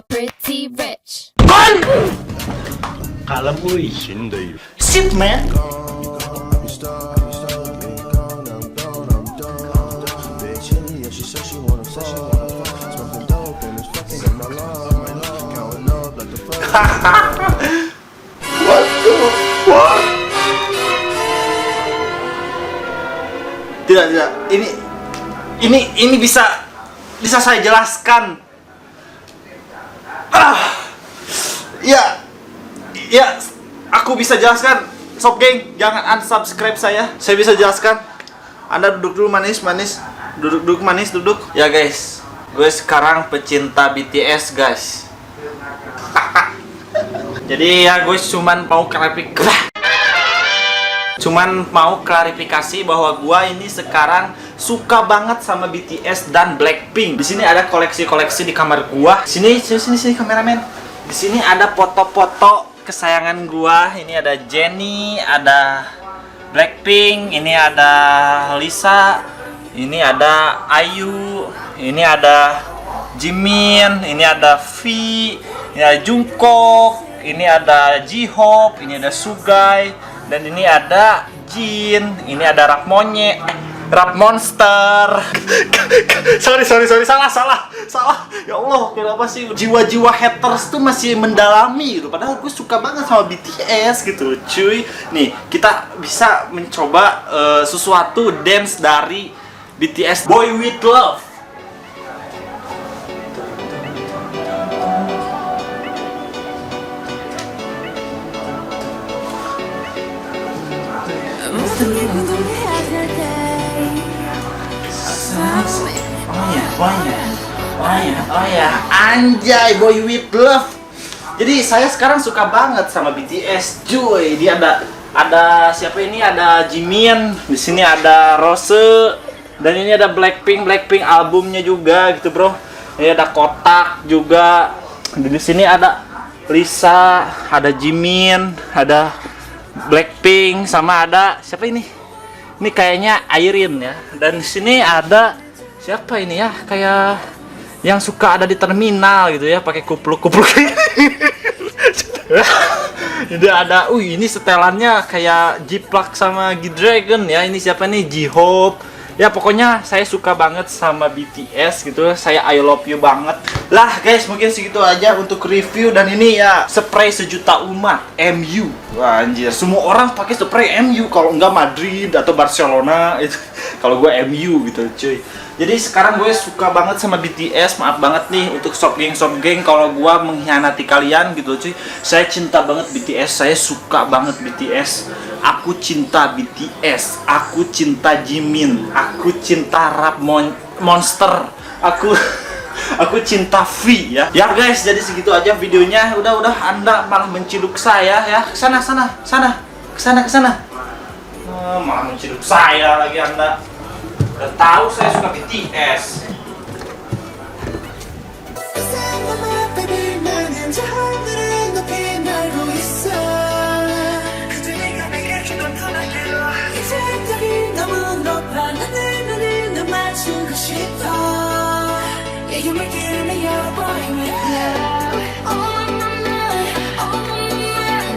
Pretty rich. Kon! Kalem uy. Shit man. What? Tidak. Ini bisa saya jelaskan. Ya, aku bisa jelaskan. Sob geng, jangan unsubscribe saya. Saya bisa jelaskan. Anda duduk dulu manis. Duduk manis. Ya guys, gue sekarang pecinta BTS guys. Jadi ya gue cuman mau klarifikasi bahwa gue ini sekarang suka banget sama BTS dan Blackpink. Di sini ada koleksi di kamar gue. Sini kameramen. Di sini ada foto-foto kesayangan gue. Ini ada Jennie, ada Blackpink, ini ada Lisa, ini ada IU, ini ada Jimin, ini ada V, ini ada Jungkook, ini ada J-Hope, ini ada Sugai, dan ini ada Jin, ini ada Rap Monster. sorry, salah. Ya Allah, kenapa sih jiwa-jiwa haters tuh masih mendalami gitu. Padahal gue suka banget sama BTS gitu, cuy. Nih, kita bisa mencoba sesuatu dance dari BTS, Boy With Love. Oh ya, anjay, Boy With Love. Jadi saya sekarang suka banget sama BTS, cuy. Dia ada siapa ini? Ada Jimin, di sini ada Rose, dan ini ada Blackpink albumnya juga gitu, bro. Ini ada Kotak juga. Di sini ada Lisa, ada Jimin, ada Blackpink, sama ada siapa ini? Ini kayaknya Irene ya. Dan di sini ada siapa ini ya? Kayak yang suka ada di terminal gitu ya, pakai kupluk. Ini ada, ini setelannya kayak J-Plug sama G-Dragon ya. Ini siapa nih? J-Hope. Ya pokoknya saya suka banget sama BTS gitu. Saya I love you banget. Lah guys, mungkin segitu aja untuk review. Dan ini ya spray sejuta umat MU. Wah anjir, semua orang pakai spray MU. Kalau enggak Madrid atau Barcelona itu. Kalau gue MU gitu cuy. Jadi sekarang gue suka banget sama BTS. Maaf banget nih untuk sob geng kalau gue mengkhianati kalian gitu cuy. Saya cinta banget BTS. Saya suka banget BTS. Aku cinta BTS. Aku cinta Jimin. Aku cinta Rap Monster. Aku cinta V ya. Ya guys, jadi segitu aja videonya. Udah Anda malah menciduk saya ya. Kesana. Malah menciduk saya lagi Anda. Udah tahu saya suka BTS. Yeah, you make it in the yellow boy with love.